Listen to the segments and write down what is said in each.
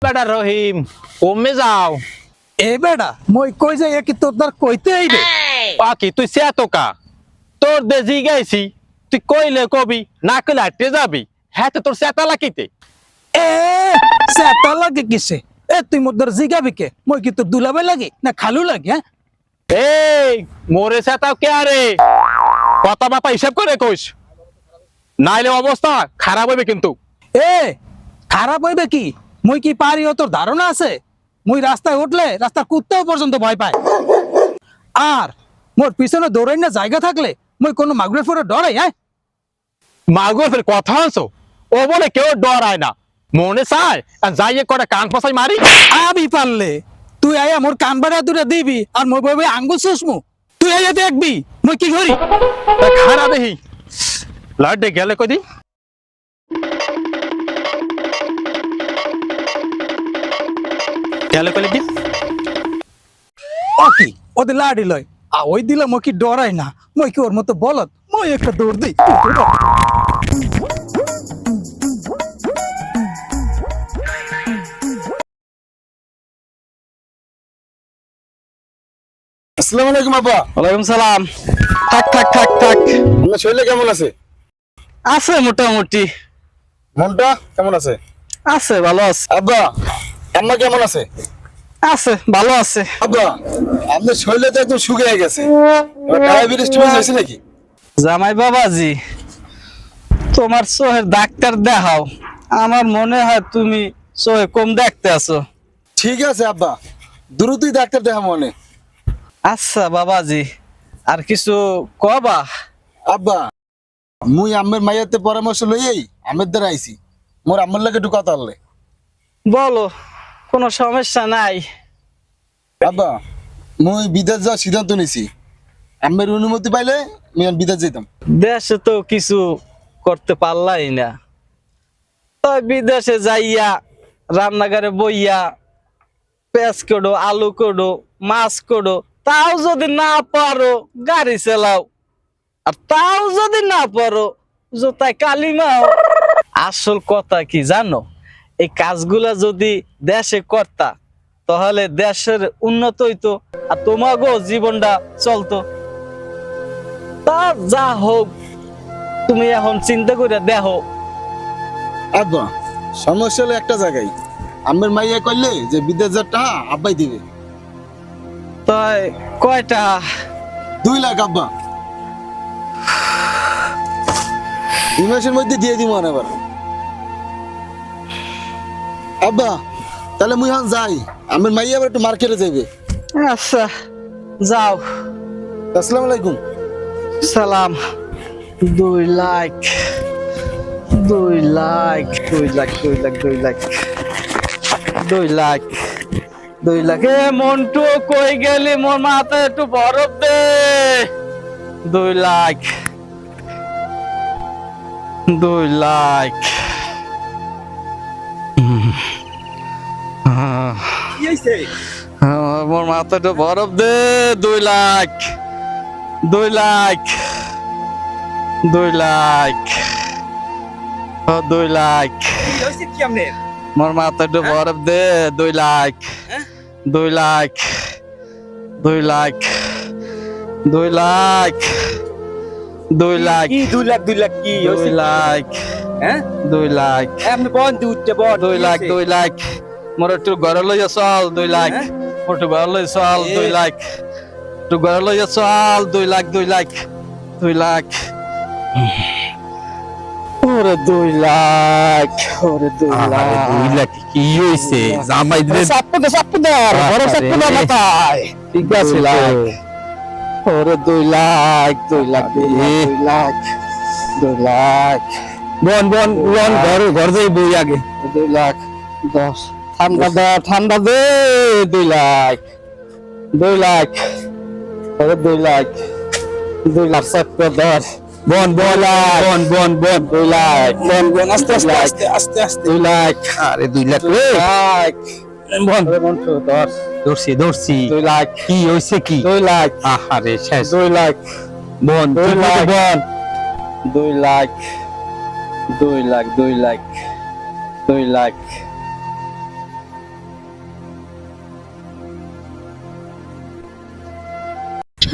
বেটা রহিম কমে যাও এ বেটা মই কই যাই কি তোর দ্বার কইতে আইবে পাকি তুই সে তোকা তোর দে জিগাইছি তুই কইলে কবি না কইলে হাঁটতে যাবি হ্যাঁ তো তোর সেতা লাকিতে এ সেটা লাগে কিসে এ তুই মোর জিগাবি কে মই কি তোর দুলাবে লাগি না খালু লাগি হ্যাঁ এই মোরে সেতাও কে আরে কথা বাপা হিসাব করে কইস নাইলে অবস্থা খারাপ হবে কিন্তু এ খারাপ হইবে কি মই কি পারি ও তোর ধারণা আছে মই রাস্তায় উঠলে রাস্তার কুত্তাও পর্যন্ত ভয় পায় আর মোর পিছনে দৌড়াই না জায়গা থাকলে মই কোনো মাগুরের ফোরে ডরাই হ্যাঁ মাগুর ফের কথা আনছো ও বলে কেউ ডরায় না মনে চায় আর যাইয়ে করে কান ফসাই মারি আমি পারলে তুই আয়া মোর কান বাড়া দুটা দিবি আর মই বইবে আঙ্গুল সুসমু তুই আয়া দেখবি মই কি করি তা খারাপ দেখি লাড্ডে গেলে কদি গেলে কলে কি ও কি ওদের লাড়ি লয় ওই দিলে মই কি ডরাই না মই কি ওর মতো বলত মই একটা দৌড় দিই আসসালামু আলাইকুম আব্বা। ওয়ালাইকুম সালাম থাক থাক থাক থাক আপনার শরীরে কেমন আছে? আছে মোটামুটি মনটা কেমন আছে? আছে ভালো আছে আব্বা আম্মা কেমন আছে? আছে ভালো আছে আব্বা আপনার শরীরে তো একদম শুকিয়ে গেছে, ডায়াবেটিস হয়েছে নাকি? জামাই বাবাজি তোমার চোখের ডাক্তার দেখাও আমার মনে হয় তুমি চোখে কম দেখতে আছো ঠিক আছে আব্বা, দ্রুতই ডাক্তার দেখা মনে। আচ্ছা বাবাজি আর কিছু কবা আব্বা মুই আম্মের মাইয়াতে পরামর্শ লইয়েই আমের দ্বারা আইছি, মোর আম্মার লাগে একটু কথা আনলে। বলো কোনো সমস্যা নাই আব্বা মুই বিদেশ যাওয়ার সিদ্ধান্ত নিছি, আম্মের অনুমতি পাইলে মুই বিদেশ যেতাম। দেশে তো কিছু করতে পারলাই না তাই বিদেশে যাইয়া রান্নাঘরে বইয়া পেঁয়াজ কোডো আলু কোডো মাছ কোডো তাও যদি না পারো গাড়ি চালাও আর তাও যদি না পারো জোতায় কালিমাও আসল কথা কি জানো এই কাজগুলা যদি দেশে করতা তাহলে দেশের উন্নত হইতো আর তোমাকেও জীবনটা চলতো তা যা হোক তুমি এখন চিন্তা করে দেখো আব্বা সমস্যা হলো একটা জায়গায়, আম্মের মাইয়া কইলে যে বিদেশ যাওয়ার টাকা আব্বাই দিবে। তাই কয়টা 2 লাখ আব্বা, 2 মাসের মধ্যে দিয়ে দিব আবার। আব্বা তাহলে মুই এখন যাই, আমের মাইয়া আবার একটু মার্কেটে যাইবে। আচ্ছা যাও আসসালামু আলাইকুম। সালাম 2 লাখ 2 লাখ 2 লাখ 2 লাখ 2 লাখ 2 লাখ 2 লাখ এ মন্টু কই গেলি মোর মাথায় একটু বরফ দে 2 লাখ 2 লাখ মোর মাথায় একটু বরফ দে 2 লাখ 2 লাখ 2 লাখ 2 লাখ মোর মাথায় একটু বরফ দে 2 লাখ 2 লাখ 2 লাখ 2 লাখ 2 লাখ কি 2 লাখ 2 লাখ কি 2 লাখ হ্যাঁ 2 লাখ আপনি বন্ধ উঠতে বড় 2 লাখ 2 লাখ মোর একটু ঘরে লইয়া চল 2 লাখ মোর একটু ঘরে লইয়া চল 2 লাখ একটু ঘরে লইয়া চল 2 লাখ 2 লাখ 2 লাখ ওরে 2 লাখ ওরে 2 লাখ 2 লাখ কি হইছে জামাই দিলে সাপ্পু দাও বড় সাপ্পু দাও মাথায় ঠিক আছে লাখ ওরে 2 লাখ 2 লাখ 2 লাখ 2 লাখ বন ঘর যাই বই আগে 2 লাখ 10 ঠান্ডা দে 2 লাখ 2 লাখ ওরে 2 লাখ 2 লাখ সাপ্পু দাও বন 2 লাখ আস্তে আস্তে আস্তে আস্তে 2 লাখ আরে 2 লাখ রে লাখ বন মন্টু 10 ধরছি 2 লাখ কি হইছে কি 2 লাখ আহারে শেষ 2 লাখ বন 2 লাখ বন 2 লাখ 2 লাখ 2 লাখ 2 লাখ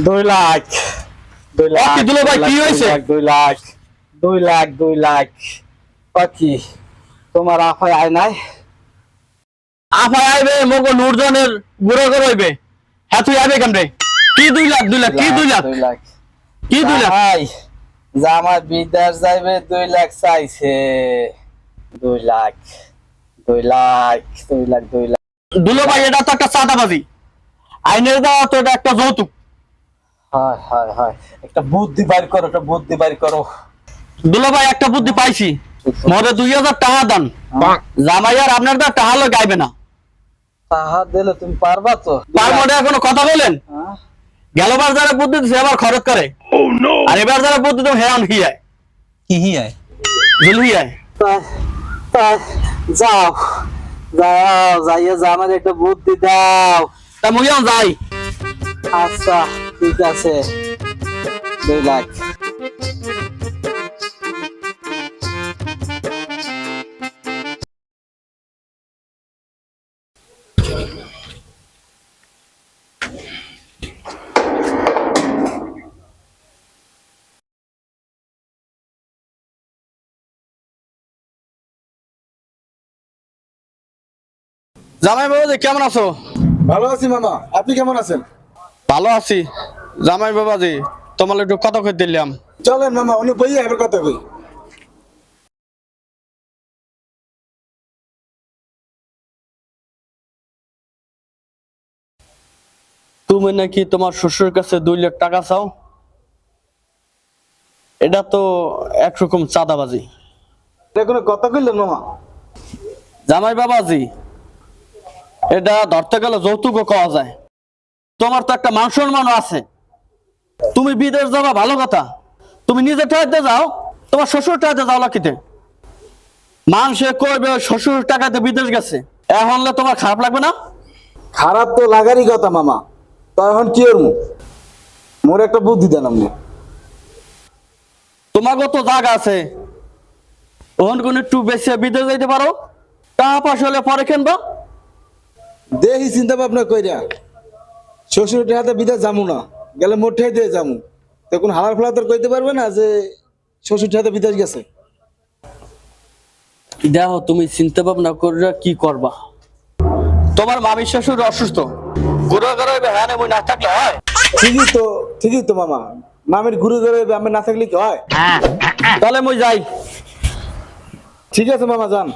2 লাখ 2 লাখ কি দুলো ভাই, কি হয়েছে? 2 লাখ 2 লাখ 2 লাখ কি তোমার আফায় আয় নাই? আফাই আইবে মগো নুরজনের বুড়ো করে হইবে। হ্যাঁ তুই আইবে কেমনে? কি 2 লাখ 2 লাখ কি 2 লাখ 2 লাখ কি 2 লাখ? ভাই জামাই বিদেশ যাইবে 2 লাখ চাইছে। 2 লাখ 2 লাখ 2 লাখ 2 লাখ দুলো ভাই এটা তো একটা চাঁদাবাজি, আইনের দেওয়া তো এটা একটা যৌতুক। হায় হায় হায় একটা বুদ্ধি বাইর করো, একটা বুদ্ধি বাইর করো। দুলো ভাই একটা বুদ্ধি পাইছি, মরে 2000 টাকা দেন, জামাই আর আপনার দা টাকা লই গাইবে না। তাহা দিলে তুমি পারবা তো? তার মধ্যে এখনো কথা বলেন, হ্যাঁ? গেলবার যারা বুদ্ধি দিচ্ছে আবার খরচ করে, আর এবার যারা বুদ্ধি দেবে হেরান হিয়ায় কি হিয়ায়? জুল হিয়ায়। তা- তা- যাও যাও যাইয়ে জামাই একটা বুদ্ধি দাও। তা মুইও যাই। আচ্ছা ঠিক আছে 2 লাখ। জামাই বাবাজি কেমন আছো? ভালো আছি মামা, আপনি কেমন আছেন? ভালো আছি। জামাই বাবাজি তোমার একটু কথা কই দিলাম। চলেন মামা, উনি বইয়া এবার কথা কই। তুমি নাকি তোমার শ্বশুরের কাছে 2 লাখ টাকা চাও, এটা তো একরকম চাঁদাবাজি। এটা কোনো কথা কইলেন মামা? জামাই বাবাজি এটা ধরতে গেলে যৌতুকও পাওয়া যায়। তোমার তো একটা মান সম্মানও আছে। তুমি বিদেশ যাবা ভালো কথা, তুমি নিজে টাকাতে যাও, তোমার শ্বশুর টাকাতে যাও লাকিতে। মানুষে কইবে শ্বশুর টাকাতে বিদেশ গেছে, এখন তোমার খারাপ লাগবে না? খারাপ তো লাগারই কথা মামা, তো এখন কি করবো? মোর একটা বুদ্ধি দেন আপনি। তোমাকে তো জায়গা আছে, ওখান কোন একটু বেশি বিদেশ যাইতে পারো, টাকা পয়সা হলে পরে কিনবা। দেখি চিন্তা ভাবনা কইরা শ্বশুরের হাতে বিদেশ যামু না, গেলে মোটাই দিয়ে যামু, তখন হালার ফেলা তোর কইতে পারবে না যে শ্বশুরের হাতে বিদেশ গেছে। দেখো তুমি চিন্তা ভাবনা করে কি করবা। তোমার মামি শ্বশুর অসুস্থ, ঘুরে ঘুরে হ্যাঁ মই না থাকলে হয়? ঠিকই তো মামা, মামের ঘুরে ঘুরে আমি না থাকলে কি হয়? তাহলে মই যাই। ঠিক আছে মামা, যান।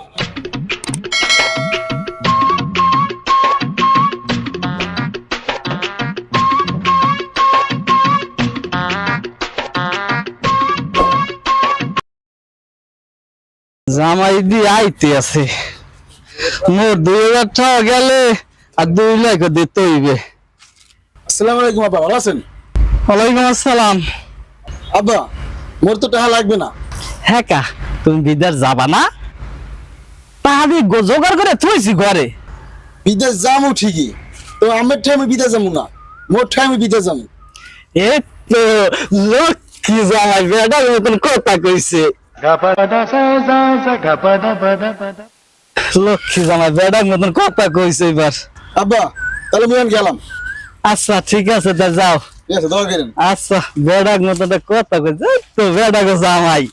জামাই দিয়ে আইতে আছে, মোর 2000 টাকা গেলে আর 2 লাখ দিতে হইবে। আসসালামু আলাইকুম আব্বা, ভালো আছেন? ওয়ালাইকুম আসসালাম। আব্বা, মোর তো টাকা লাগবে না। হ্যাঁ কা তুমি বিদেশ যাবা না? তাহলে জোগাড় করে থইছি ঘরে। বিদেশ যামু ঠিকই, তো আমার ঠাই আমি বিদেশ যামু না, মোর ঠাই আমি বিদেশ যামু। এই তো লক্ষ্মী জামাই বেটার মতন কথা কইছে। লক্ষ্মী জামাই বেটার মতন কথা কইছে এবার। আব্বা তাহলে আমি এখন গেলাম। আচ্ছা ঠিক আছে তা যাও। ঠিক আছে, দোয়া করেন। আচ্ছা বেটার মতন কথা কইছে, এই তো বেটা গো জামাই।